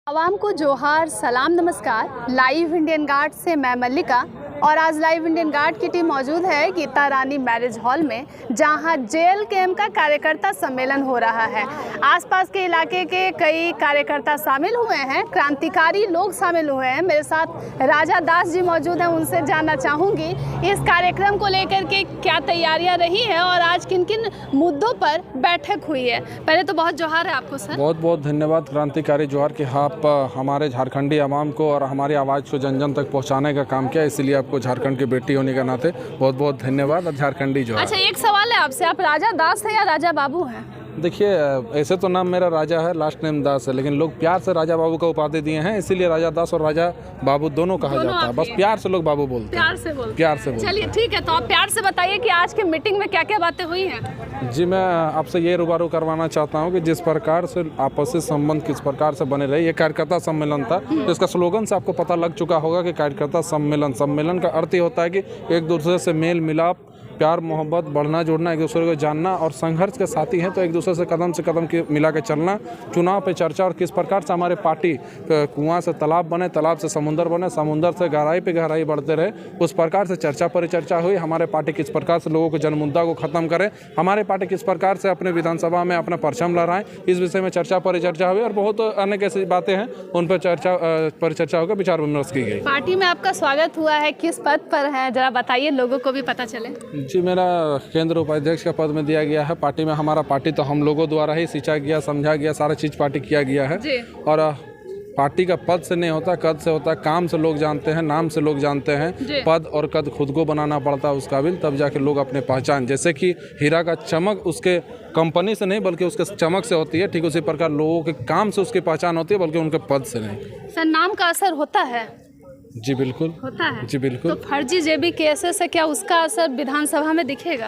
आवाम को जोहार, सलाम, नमस्कार। लाइव इंडियन गार्ड से मैं मल्लिका और आज लाइव इंडियन गार्ड की टीम मौजूद है गीता रानी मैरिज हॉल में, जहां JLKM का कार्यकर्ता सम्मेलन हो रहा है। आसपास के इलाके के कई कार्यकर्ता शामिल हुए हैं, क्रांतिकारी लोग शामिल हुए हैं। मेरे साथ राजा दास जी मौजूद हैं, उनसे जानना चाहूँगी इस कार्यक्रम को लेकर के क्या तैयारियाँ रही हैं और आज किन किन मुद्दों पर बैठक हुई है। पहले तो बहुत जोहार है आपको सर। बहुत बहुत धन्यवाद। क्रांतिकारी जोहार कि आप हमारे झारखंडी आवाम को और हमारी आवाज़ को जन जन तक पहुंचाने का काम किया, इसलिए आपको झारखंड की बेटी होने के नाते बहुत बहुत धन्यवाद और झारखंडी जोहार। अच्छा, एक सवाल है आपसे, आप राजा दास है या राजा बाबू हैं? देखिए, ऐसे तो नाम मेरा राजा है, लास्ट नेम दास है, लेकिन लोग प्यार से राजा बाबू का उपाधि दिए हैं, इसीलिए राजा दास और राजा बाबू दोनों कहा जाता है। बस प्यार से लोग बाबू बोलते हैं। प्यार से बोलते। चलिए ठीक है, तो आप प्यार से बताइए कि आज की मीटिंग में क्या क्या बातें हुई हैं। जी, मैं आपसे ये रूबरू करवाना चाहता हूँ कि जिस प्रकार से आपसी संबंध किस प्रकार से बने रहे। ये कार्यकर्ता सम्मेलन था, तो इसका स्लोगन से आपको पता लग चुका होगा कि कार्यकर्ता सम्मेलन का अर्थ ये होता है कि एक दूसरे से मेल मिलाप, प्यार मोहब्बत, बढ़ना जोड़ना, एक दूसरे को जानना और संघर्ष के साथी हैं तो एक दूसरे से कदम मिला के चलना। चुनाव पे चर्चा और किस प्रकार से हमारे पार्टी कुआं से तालाब बने, तालाब से समुंदर बने, समुंदर से गहराई पे गहराई बढ़ते रहे, उस प्रकार से चर्चा परिचर्चा हुई। हमारे पार्टी किस प्रकार से लोगों के जन मुद्दा को खत्म करे, हमारे पार्टी किस प्रकार से अपने विधानसभा में अपना परचम लहराएं, इस विषय में चर्चा परिचर्चा हुई और बहुत अनेक ऐसी बातें हैं उन पर चर्चा परिचर्चा होकर विचार विमर्श की गई। पार्टी में आपका स्वागत हुआ है, किस पद पर है जरा बताइए, लोगों को भी पता चले। जी, मेरा केंद्र उपाध्यक्ष का पद में दिया गया है। पार्टी में हमारा पार्टी तो हम लोगों द्वारा ही सींचा गया, समझा गया, सारा चीज़ पार्टी किया गया है। और पार्टी का पद से नहीं होता, कद से होता है। काम से लोग जानते हैं, नाम से लोग जानते हैं। पद और कद खुद को बनाना पड़ता है उस काबिल, तब जाके लोग अपने पहचान, जैसे कि हीरा का चमक उसके कंपनी से नहीं बल्कि उसके चमक से होती है, ठीक उसी प्रकार लोगों के काम से उसकी पहचान होती है, बल्कि उनके पद से नहीं। सर, नाम का असर होता है? जी बिल्कुल होता है। जी बिल्कुल। तो फर्जी जेबी केसेस से क्या उसका असर विधानसभा में दिखेगा?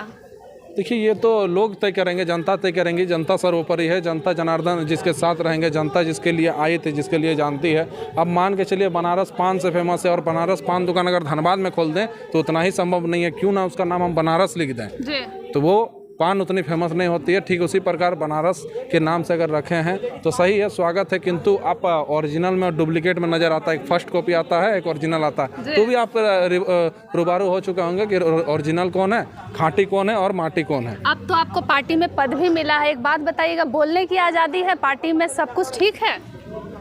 देखिए, ये तो लोग तय करेंगे, जनता तय करेंगी। जनता सर्वोपरि है, जनता जनार्दन जिसके साथ रहेंगे, जनता जिसके लिए आई थी, जिसके लिए जानती है। अब मान के चलिए बनारस पान से फेमस है और बनारस पान दुकान अगर धनबाद में खोल दें तो उतना ही संभव नहीं है, क्यों ना उसका नाम हम बनारस लिख दें तो वो पान उतनी फेमस नहीं होती है। ठीक उसी प्रकार बनारस के नाम से अगर रखे हैं तो सही है, स्वागत है, किंतु आप ओरिजिनल में और डुप्लीकेट में नज़र आता है। एक फर्स्ट कॉपी आता है, एक ओरिजिनल आता है, तो भी आप रूबरू हो चुके होंगे कि ओरिजिनल कौन है, खाँटी कौन है और माटी कौन है। अब तो आपको पार्टी में पद भी मिला है, एक बात बताइएगा, बोलने की आज़ादी है पार्टी में, सब कुछ ठीक है?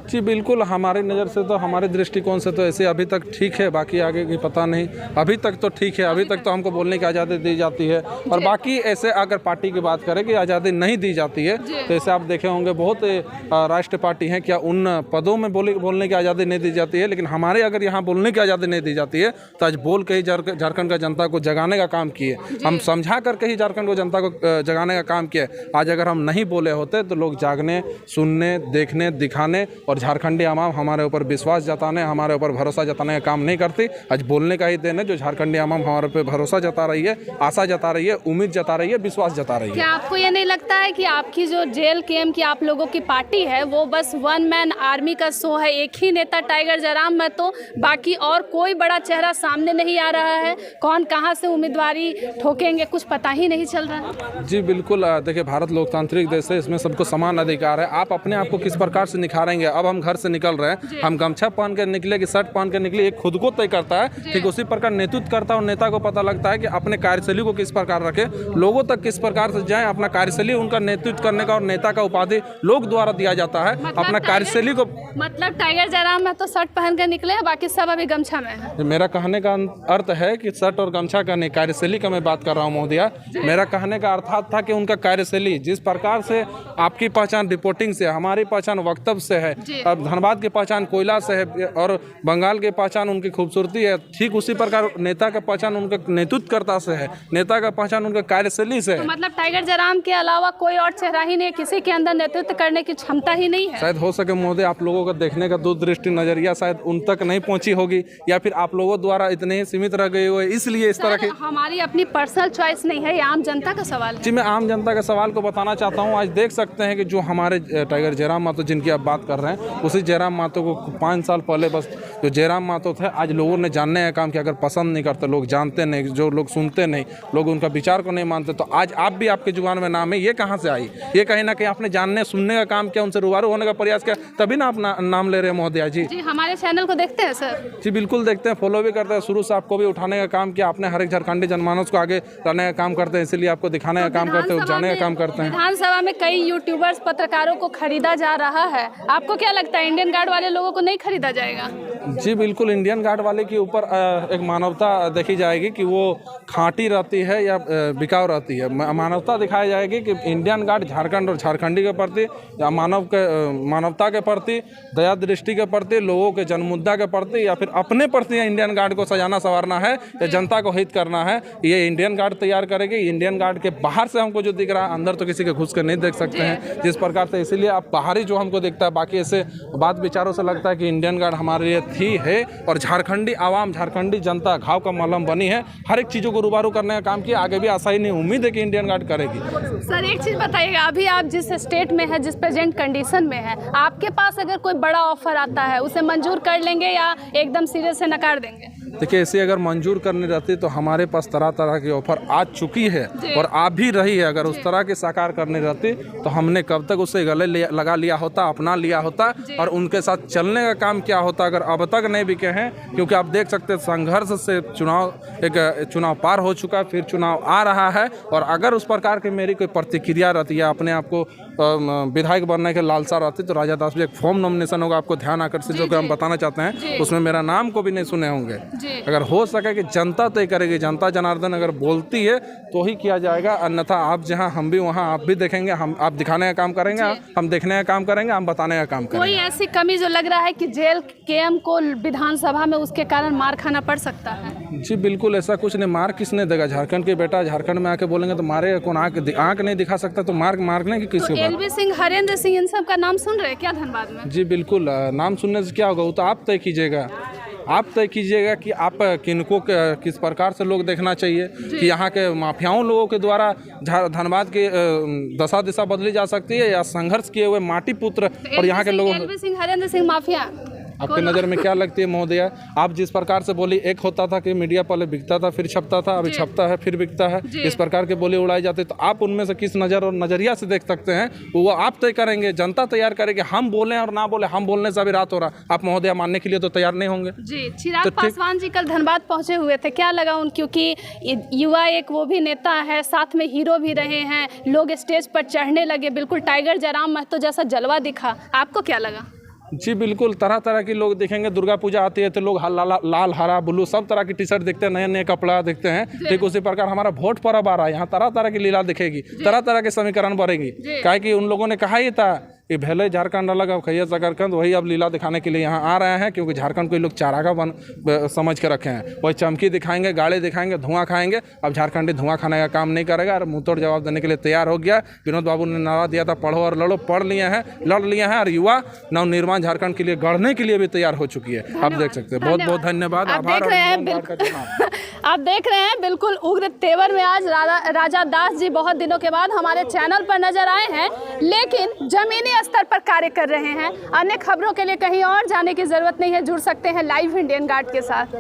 जी बिल्कुल, हमारी नज़र से तो, हमारे दृष्टिकोण से तो ऐसे अभी तक ठीक है, बाकी आगे की पता नहीं। अभी तक तो ठीक है, अभी तक तो हमको बोलने की आज़ादी दी जाती है। और बाकी ऐसे अगर पार्टी की बात करें कि आज़ादी नहीं दी जाती है, तो ऐसे आप देखे होंगे बहुत राष्ट्रीय पार्टी हैं, क्या उन पदों में बोलने की आज़ादी नहीं दी जाती है, लेकिन हमारे अगर यहाँ बोलने की आज़ादी नहीं दी जाती है तो आज बोल के ही झारखंड का जनता को जगाने का काम किए, हम समझा करके ही झारखंड को जनता को जगाने का काम किए। आज अगर हम नहीं बोले होते तो लोग जागने, सुनने, देखने, दिखाने और झारखंडी आवाम हमारे ऊपर विश्वास जताने, हमारे ऊपर भरोसा जताने का काम नहीं करती। आज बोलने का ही दिन है जो झारखंडी आवाम हमारे पे भरोसा जता रही है, आशा जता रही है, उम्मीद जता रही है, विश्वास जता रही है। क्या आपको ये नहीं लगता है कि आपकी जो JLKM की आप लोगों की पार्टी है वो बस वन मैन आर्मी का शो है? एक ही नेता टाइगर जयराम में तो बाकी और कोई बड़ा चेहरा सामने नहीं आ रहा है, कौन कहाँ से उम्मीदवारी ठोकेंगे कुछ पता ही नहीं चल रहा है। जी बिल्कुल, देखिए भारत लोकतांत्रिक देश है, इसमें सबको समान अधिकार है। आप अपने आप को किस प्रकार से निखारेंगे। अब हम घर से निकल रहे हैं, हम गमछा पहन के निकले कि शर्ट पहन के निकले, एक खुद को तय करता है। ठीक उसी प्रकार नेतृत्व करता है और नेता को पता लगता है कि अपने कार्यशैली को किस प्रकार रखे, लोगों तक किस प्रकार से जाए। अपना कार्यशैली उनका नेतृत्व करने का और नेता का उपाधि लोग द्वारा दिया जाता है। अपना कार्यशैली को मतलब टाइगर जयराम में तो शर्ट पहन के निकले हैं, बाकी सब अभी गमछा में है। मेरा कहने का अर्थ है कि शर्ट और गमछा का नहीं, कार्यशैली का मैं बात कर रहा हूँ महोदया। मेरा कहने का अर्थ था कि उनका कार्यशैली जिस प्रकार से आपकी पहचान रिपोर्टिंग से, हमारी पहचान वक्तव्य से है, अब धनबाद की पहचान कोयला से है और बंगाल की पहचान उनकी खूबसूरती है, ठीक उसी प्रकार नेता का पहचान उनके नेतृत्वकर्ता से है, नेता का पहचान उनके कार्यशैली से है। तो मतलब टाइगर जयराम के अलावा कोई और चेहरा ही नहीं है, किसी के अंदर नेतृत्व करने की क्षमता ही नहीं है। शायद हो सके महोदय, आप लोगों का देखने का दूरदृष्टि नजरिया शायद उन तक नहीं पहुंची होगी, या फिर आप लोगों द्वारा इतने ही सीमित रह गए हुए, इसलिए इस तरह की। हमारी अपनी पर्सनल चॉइस नहीं है, ये आम जनता का सवाल है। जी, मैं आम जनता के सवाल को बताना चाहता हूँ। आज देख सकते हैं कि जो हमारे टाइगर जयराम मातो जिनकी आप बात कर रहे हैं, उसी जयराम महतो को 5 साल पहले बस जो जयराम महतो थे आज लोगों ने जानने का काम किया। अगर पसंद नहीं करते लोग, जानते नहीं, जो लोग सुनते नहीं, लोग उनका विचार को नहीं मानते, तो आज आप भी आपके जुबान में नाम है, ये कहाँ से आई? ये कहीं ना कहीं आपने जानने सुनने का काम किया, उनसे रूबरू होने का प्रयास किया, तभी ना आप नाम ले रहे हैं महोदया जी। जी हमारे चैनल को देखते हैं सर? जी बिल्कुल देखते हैं, फॉलो भी करते हैं। शुरू से आपको भी उठाने का काम किया आपने, हर एक झारखंडी जनमानस को आगे लाने का काम करते हैं, इसीलिए आपको दिखाने का काम करते हैं, उपजाने का काम करते हैं। विधानसभा में कई यूट्यूबर्स, पत्रकारों को खरीदा जा रहा है, आपको क्या लगता है इंडियन गार्ड वाले लोगों को नहीं खरीदा जाएगा? जी बिल्कुल, इंडियन गार्ड वाले के ऊपर एक मानवता देखी जाएगी कि वो खाँटी रहती है या बिकाऊ रहती है। मानवता दिखाई जाएगी कि इंडियन गार्ड झारखंड और झारखंडी के प्रति या मानवता के प्रति, दया दृष्टि के प्रति, लोगों के जनमुद्दा के प्रति या फिर अपने प्रति इंडियन गार्ड को सजाना संवारना है या जनता को हित करना है, ये इंडियन गार्ड तैयार करेगी। इंडियन गार्ड के बाहर से हमको जो दिख रहा है, अंदर तो किसी के घुस कर नहीं देख सकते हैं जिस प्रकार से, इसीलिए आप बाहरी जो हमको दिखता है, बाकी ऐसे बात विचारों से लगता है कि इंडियन गार्ड हमारे लिए थी है और झारखंडी आवाम, झारखंडी जनता घाव का मलहम बनी है, हर एक चीज़ों को रूबरू करने का काम किया। आगे भी आशा ही नहीं, उम्मीद है कि इंडियन गार्ड करेगी। सर एक चीज़ बताइएगा, अभी आप जिस स्टेट में है, जिस प्रेजेंट कंडीशन में है, आपके पास अगर कोई बड़ा ऑफर आता है उसे मंजूर कर लेंगे या एकदम सीरियस से नकार देंगे? देखिए, ऐसे अगर मंजूर करनी रहती तो हमारे पास तरह तरह की ऑफर आ चुकी है और आ भी रही है। अगर उस तरह की साकार करनी रहती तो हमने कब तक उसे गले लगा लिया होता, अपना लिया होता और उनके साथ चलने का काम क्या होता। अगर अब तक नहीं बिके हैं, क्योंकि आप देख सकते हैं संघर्ष से चुनाव पार हो चुका है, फिर चुनाव आ रहा है, और अगर उस प्रकार की मेरी कोई प्रतिक्रिया रहती है, अपने आप को विधायक बनने के लालसा रहती, तो राजा दास भी एक फॉर्म नॉमिनेशन होगा, आपको ध्यान आकर्षित जो कि हम बताना चाहते हैं, उसमें मेरा नाम को भी नहीं सुने होंगे। अगर हो सके कि जनता तय करेगी, जनता जनार्दन अगर बोलती है तो ही किया जाएगा, अन्यथा आप जहां हम भी वहां आप भी देखेंगे, हम आप दिखाने का काम करेंगे, हम देखने का काम करेंगे, हम बताने का काम करेंगे। कोई ऐसी कमी जो लग रहा है कि जेल केएम को विधानसभा में उसके कारण मार खाना पड़ सकता है? जी बिल्कुल, ऐसा कुछ नहीं। मार किसने देगा? झारखंड के बेटा झारखंड में आके बोलेंगे तो मारे कौन? आँख नहीं दिखा सकता तो मारने की किसी को? एलबी सिंह, हरेंद्र सिंह, इन सब का नाम सुन रहे हैं क्या धनबाद में? जी बिल्कुल, नाम सुनने से क्या होगा, वो तो आप तय कीजिएगा। आप तय कीजिएगा कि आप किनको किस प्रकार से लोग देखना चाहिए, कि यहाँ के माफियाओं लोगों के द्वारा धनबाद की दशा दिशा बदली जा सकती है, या संघर्ष किए हुए माटी पुत्र और यहाँ के लोगों। एलबी सिंह, हरेंद्र सिंह माफिया आपके नज़र में क्या लगती है महोदया? आप जिस प्रकार से बोली, एक होता था कि मीडिया पहले बिकता था फिर छपता था, अभी छपता है फिर बिकता है, इस प्रकार के बोली उड़ाई जाती है, तो आप उनमें से किस नज़र और नज़रिया से देख सकते हैं, वो आप तय करेंगे, जनता तैयार करेगी। हम बोलें और ना बोले, हम बोलने से अभी रात हो रहा, आप महोदया मानने के लिए तो तैयार नहीं होंगे। जी, चिराग पासवान जी कल धनबाद पहुंचे हुए थे, क्या लगा उन, क्योंकि युवा एक वो भी नेता है, साथ में हीरो भी रहे हैं, लोग स्टेज पर चढ़ने लगे, बिल्कुल टाइगर जयराम महतो जैसा जलवा दिखा, आपको क्या लगा? जी बिल्कुल, तरह तरह के लोग दिखेंगे। दुर्गा पूजा आती है तो लोग लाल हरा ब्लू सब तरह की टी शर्ट दिखते हैं, नए नए कपड़ा दिखते हैं। ठीक उसी प्रकार हमारा वोट पर्व आ रहा है, यहाँ तरह तरह की लीला दिखेगी, तरह तरह के समीकरण बढ़ेगी। क्या कि उन लोगों ने कहा ही था कि भले झारखंड अलग, अब खैया सकरकंद, वही अब लीला दिखाने के लिए यहाँ आ रहे हैं, क्योंकि झारखंड को लोग चारागाह समझ के रखे हैं। वही चमकी दिखाएंगे, गाड़ी दिखाएंगे, धुआं खाएंगे। अब झारखंडी धुआं खाने का काम नहीं करेगा और मुंहतोड़ जवाब देने के लिए तैयार हो गया। विनोद बाबू ने नारा दिया था, पढ़ो और लड़ो, पढ़ लिए हैं, लड़ लिए हैं, और युवा नवनिर्माण झारखंड के लिए गढ़ने के लिए भी तैयार हो चुकी है। आप देख सकते हैं। बहुत बहुत धन्यवाद, आभार। आप देख रहे हैं बिल्कुल उग्र तेवर में आज राजा दास जी बहुत दिनों के बाद हमारे चैनल पर नजर आए हैं, लेकिन जमीनी स्तर पर कार्य कर रहे हैं। अन्य खबरों के लिए कहीं और जाने की जरूरत नहीं है, जुड़ सकते हैं लाइव इंडियन गार्ड के साथ।